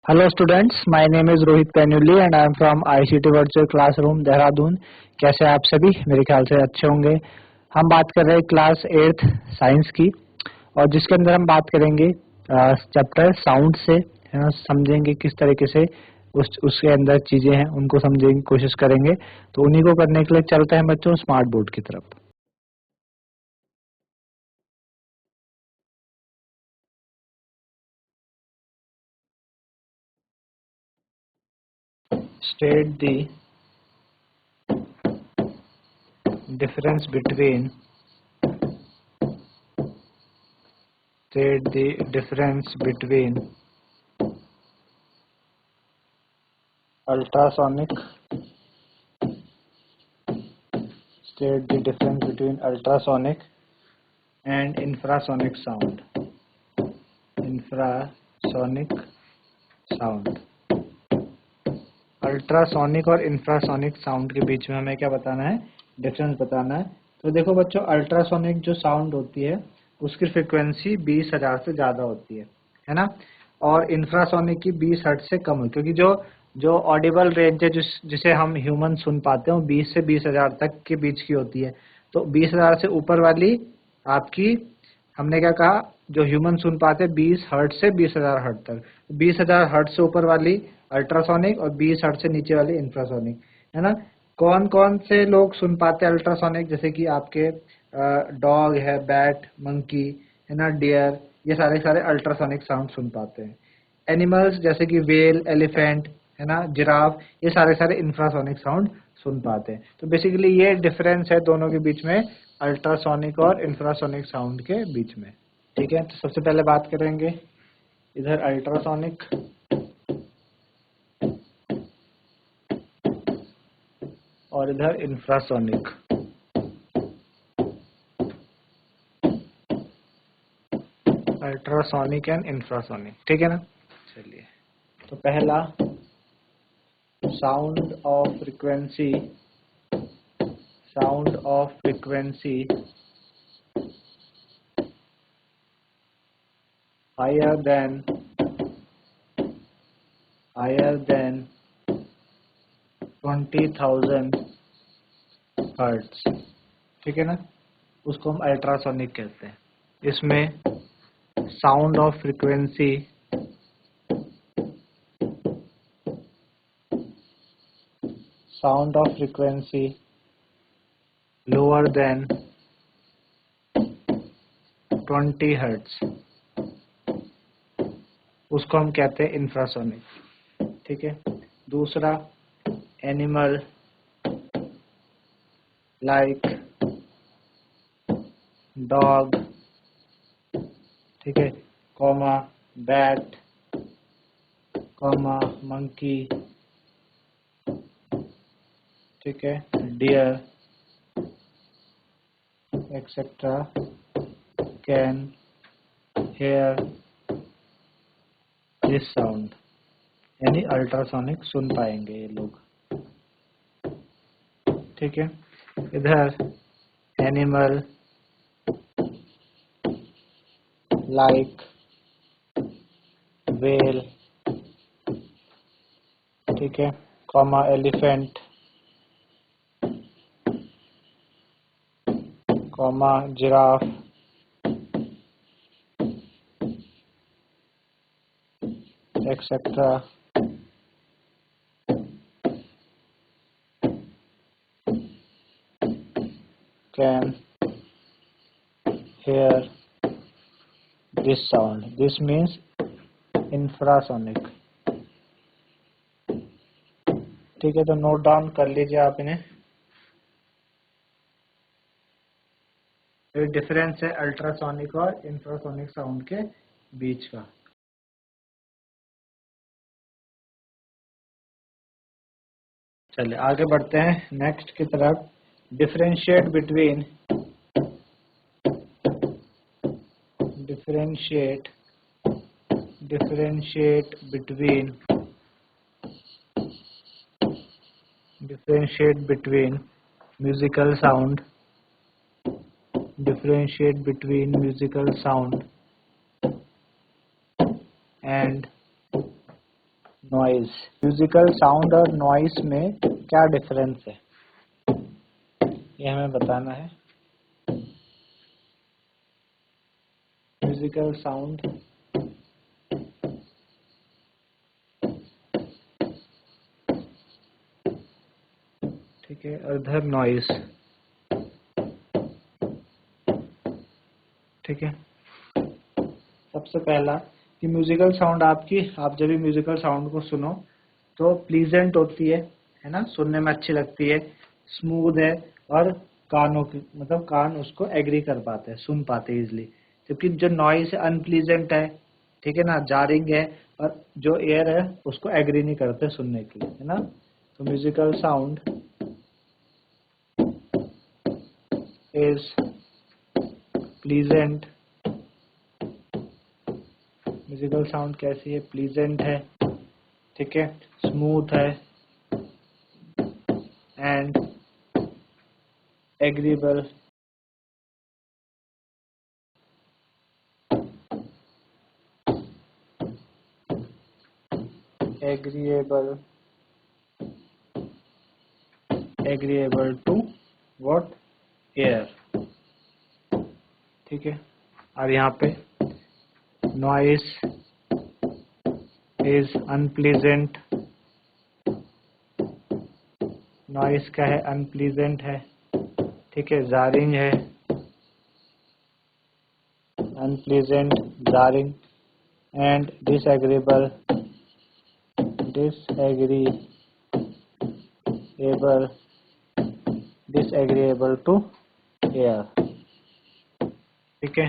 Hello students, my name is Rohit कैन्युली and I am from ICT virtual classroom Dehradun. कैसे आप सभी? मेरे ख्याल से अच्छे होंगे। हम बात कर रहे हैं क्लास 8th साइंस की, और जिसके अंदर हम बात करेंगे चैप्टर साउंड से, है ना। समझेंगे किस तरीके से उसके अंदर चीजें हैं उनको समझने की कोशिश करेंगे। तो उन्हीं को करने के लिए चलते हैं बच्चों स्मार्ट बोर्ड की तरफ। State the difference between ultrasonic state the difference between ultrasonic and infrasonic sound. Ultrasonic और इंफ्रासोनिक साउंड के बीच में हमें क्या बताना है? डिफरेंस बताना है। तो देखो बच्चों, अल्ट्रासोनिक जो साउंड होती है उसकी फ्रिक्वेंसी 20,000 से ज्यादा होती है ना। और इंफ्रासोनिक की 20 हर्ट्ज से कम है, क्योंकि जो जो ऑडिबल रेंज है जिसे हम ह्यूमन सुन पाते हैं वो 20 से 20,000 तक के बीच की होती है। तो 20,000 से ऊपर वाली आपकी, हमने क्या कहा, जो ह्यूमन सुन पाते हैं 20 हर्ट्ज से 20,000 हर्ट्ज तक। 20,000 हर्ट्ज से ऊपर वाली अल्ट्रासोनिक और 20 हर्ट्ज से नीचे वाली इंफ्रासोनिक, है ना। कौन कौन से लोग सुन पाते हैं अल्ट्रासोनिक? जैसे कि आपके डॉग है, बैट, मंकी, है ना, डियर, ये सारे सारे अल्ट्रासोनिक साउंड सुन पाते हैं। एनिमल्स जैसे कि वेल, एलिफेंट, है ना, जिराफ, ये सारे सारे इंफ्रासोनिक साउंड सुन पाते हैं। तो बेसिकली ये डिफरेंस है दोनों के बीच में, अल्ट्रासोनिक और इंफ्रासोनिक साउंड के बीच में। ठीक है, तो सबसे पहले बात करेंगे इधर अल्ट्रासोनिक और इधर इंफ्रासोनिक। अल्ट्रासोनिक एंड इंफ्रासोनिक, ठीक है ना। चलिए, तो पहला sound of frequency higher than 20,000 hertz, ठीक है ना, उसको हम अल्ट्रासोनिक कहते हैं। इसमें sound of frequency lower than 20 hertz, उसको हम कहते हैं इंफ्रासोनिक, ठीक है। दूसरा, एनिमल लाइक डॉग, ठीक है, कॉमा बैट, कॉमा मंकी, ठीक है, deer etcetera can hear this sound, यानी अल्ट्रासोनिक सुन पाएंगे ये लोग, ठीक है। इधर एनिमल लाइक वेल, ठीक है, comma elephant, comma giraffe, etcetera can hear this sound. This means infrasonic, ठीक है। तो नोट डाउन कर लीजिए आप इन्हें। ये डिफरेंस है अल्ट्रासोनिक और इंफ्रासोनिक साउंड के बीच का। चलिए आगे बढ़ते हैं नेक्स्ट की तरफ। Differentiate between musical sound and noise. Musical sound और नॉइज में क्या डिफरेंस है ये हमें बताना है। म्यूजिकल साउंड ठीक है, और इधर नॉइज। ठीक है, सबसे पहला कि म्यूजिकल साउंड आप जब भी म्यूजिकल साउंड को सुनो तो प्लीजेंट होती है ना, सुनने में अच्छी लगती है, स्मूथ है, और कानों की मतलब कान उसको एग्री कर पाते हैं, सुन पाते हैं इजिली। जबकि जो नॉइज है अनप्लीजेंट है, ठीक है ना, जारिंग है, और जो एयर है उसको एग्री नहीं करते सुनने के लिए, है ना। तो musical sound is pleasant. Musical sound कैसी है? प्लीजेंट है, ठीक है, स्मूथ है, and agreeable. Agreeable to what? Ear. ठीक है, और यहाँ पे नॉइस इज अनप्लीजेंट। नॉइस क्या है? अनप्लीजेंट है, ठीक है, जारिंग है, unpleasant, jarring, and disagreeable to ear. ठीक है,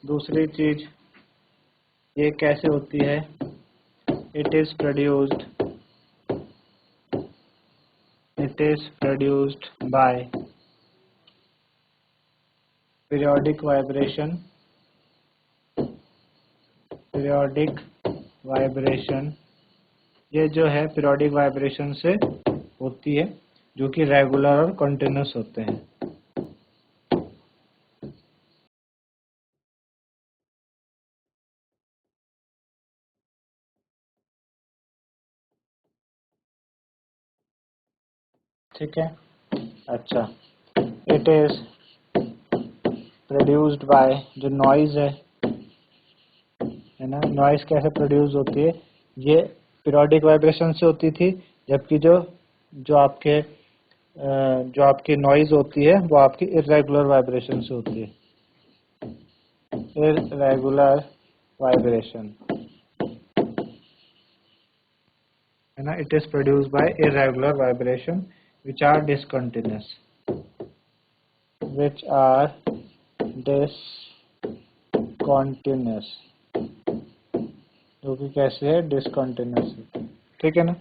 दूसरी चीज ये कैसे होती है? It is produced by periodic vibration. ये जो है पीरियोडिक वाइब्रेशन से होती है, जो कि रेगुलर और कंटिन्यूस होते हैं। ठीक है, अच्छा, इट इज प्रोड्यूस्ड बाय, जो नॉइज है ना, नॉइज कैसे प्रोड्यूस होती है? ये पीरियोडिक वाइब्रेशन से होती थी, जबकि जो आपकी नॉइज होती है वो आपकी इर्रेगुलर वाइब्रेशन से होती है। इर्रेगुलर वाइब्रेशन है ना, it is produced bye irregular vibration which are discontinuous, जो कि कैसे है? डिसकंटिन्यूस। ठीक है ना,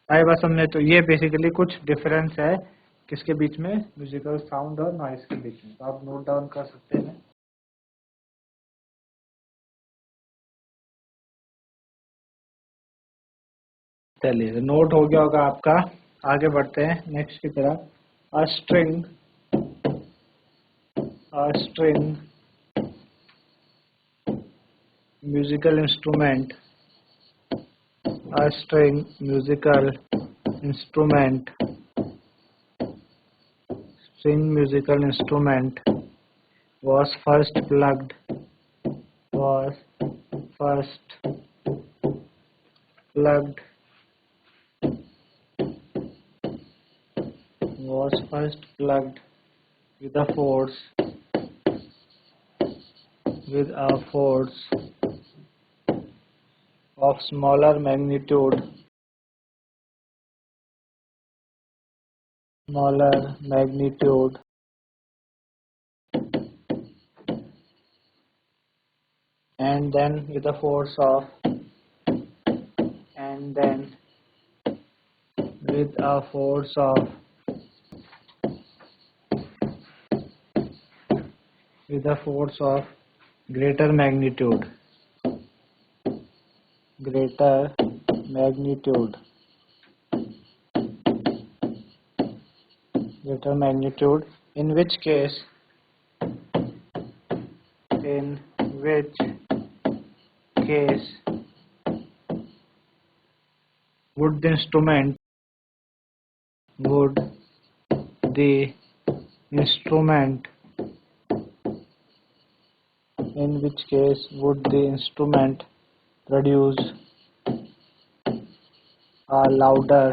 आए बस हमने तो ये बेसिकली कुछ डिफरेंस है किसके बीच में? म्यूजिकल साउंड और नॉइस के बीच में। तो आप नोट डाउन कर सकते हैं। चलिए, नोट हो गया होगा आपका। आगे बढ़ते हैं नेक्स्ट की तरफ। A string musical instrument was first plugged with a force of smaller magnitude and then with a force of greater magnitude in which case would the instrument would the instrument in which case would the instrument produce a louder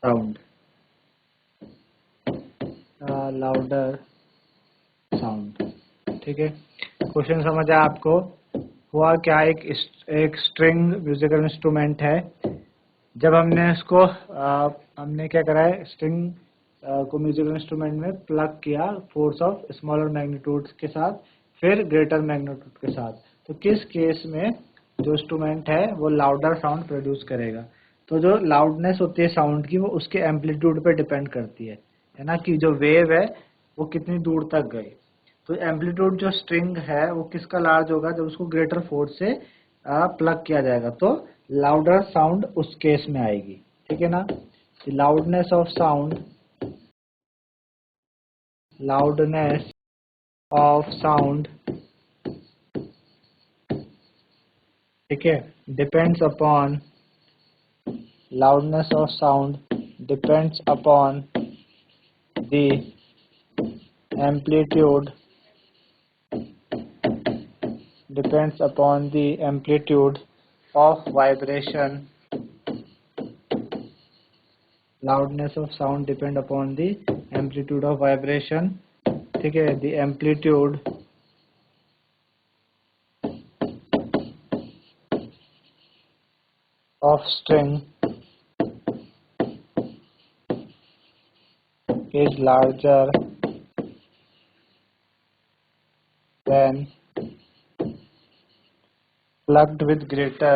sound, a louder sound। ठीक है, question समझ आया आपको? हुआ क्या, एक string musical instrument है। जब हमने इसको हमने क्या करा है, स्ट्रिंग को म्यूजिकल इंस्ट्रूमेंट में प्लग किया फोर्स ऑफ स्मॉलर मैग्नीट्यूड के साथ, फिर ग्रेटर मैग्नीट्यूड के साथ, तो किस केस में जो इंस्ट्रूमेंट है वो लाउडर साउंड प्रोड्यूस करेगा। तो जो लाउडनेस होती है साउंड की, वो उसके एम्पलीट्यूड पे डिपेंड करती है ना, कि जो वेव है वो कितनी दूर तक गई। तो एम्पलीट्यूड जो स्ट्रिंग है वो किसका लार्ज होगा, जब उसको ग्रेटर फोर्स से प्लग किया जाएगा, तो लाउडर साउंड उस केस में आएगी। ठीक है ना, loudness of sound, loudness of sound, ठीक है, depends upon, loudness of sound depends upon the amplitude, depends upon the amplitude of vibration, loudness of sound depend upon the amplitude of vibration, ठीक है, the amplitude of string is larger than plugged with greater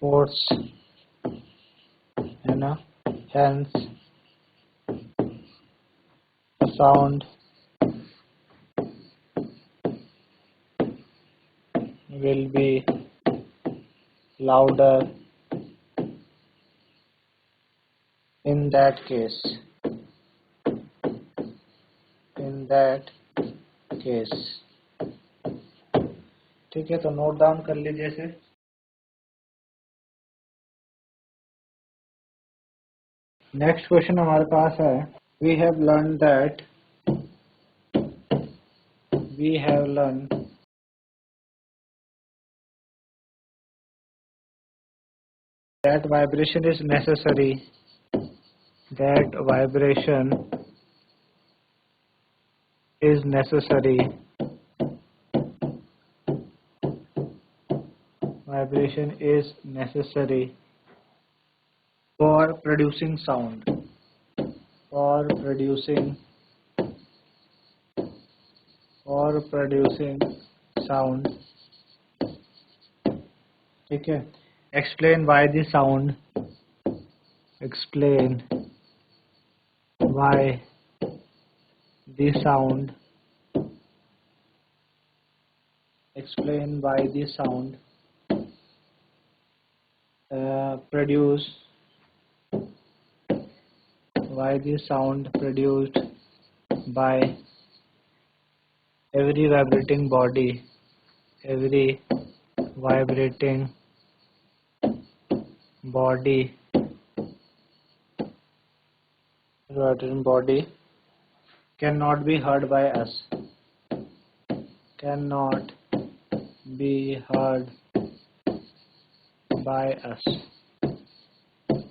force है ना, hence sound will be louder in that case, ठीक है। तो note down कर लीजिए इसे। नेक्स्ट क्वेश्चन हमारे पास है, we have learn that vibration is necessary, vibration is necessary for producing sound, sound, ठीक है। explain why the sound produced by every vibrating body cannot be heard by us,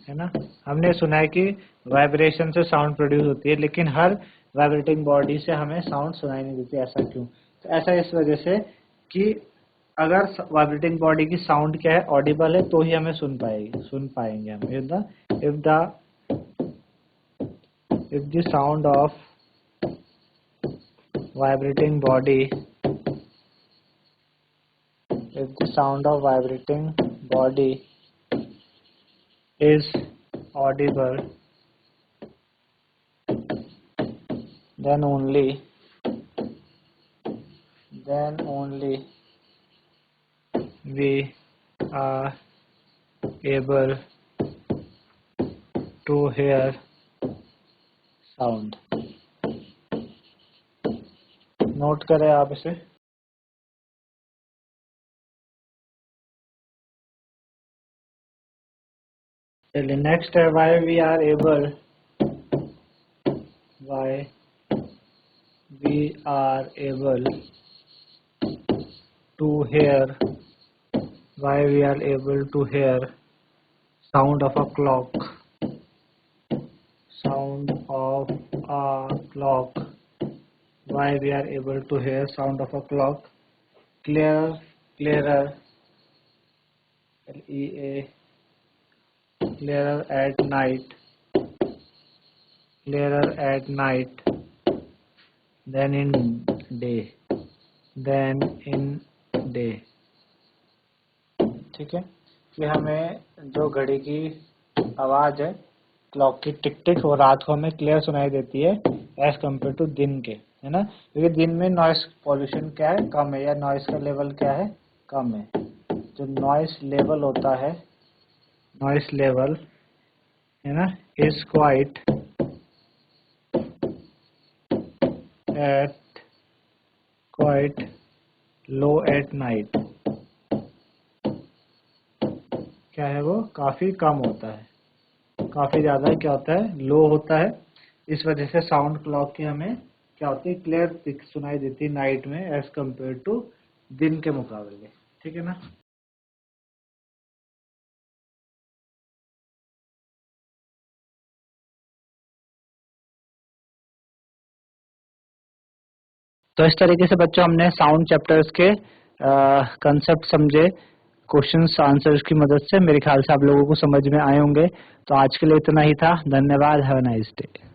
है ना। हमने सुना है कि वाइब्रेशन से साउंड प्रोड्यूस होती है, लेकिन हर वाइब्रेटिंग बॉडी से हमें साउंड सुनाई नहीं देती। ऐसा क्यों? तो ऐसा इस वजह से कि अगर वाइब्रेटिंग बॉडी की साउंड क्या है, ऑडिबल है, तो ही हमें सुन पाएंगे हम। if the sound of vibrating body is audible, then only we are able to hear sound. Note करें आप इसे। चलिए नेक्स्ट है why we are able to hear why we are able to hear sound of a clock, why we are able to hear sound of a clock clearer clearer at night than in day ठीक है। कि हमें जो घड़ी की आवाज है clock की टिक टिक वो रात को हमें क्लियर सुनाई देती है एज कम्पेयर टू दिन के, है ना। क्योंकि दिन में नॉइस पॉल्यूशन क्या है, कम है, या नॉइस का लेवल क्या है, कम है। जो नॉइस लेवल होता है, नॉइस लेवल है ना, is quite low at night. क्या है वो, काफी कम होता है, काफी ज्यादा क्या होता है, लो होता है। इस वजह से साउंड क्लॉक की हमें क्या होती है, क्लियर सुनाई देती है नाइट में एज कम्पेयर टू दिन के मुकाबले, ठीक है ना। तो इस तरीके से बच्चों हमने साउंड चैप्टर्स के कंसेप्ट समझे क्वेश्चंस आंसर्स की मदद से। मेरे ख्याल से आप लोगों को समझ में आए होंगे। तो आज के लिए इतना ही था। धन्यवाद। Have a nice day.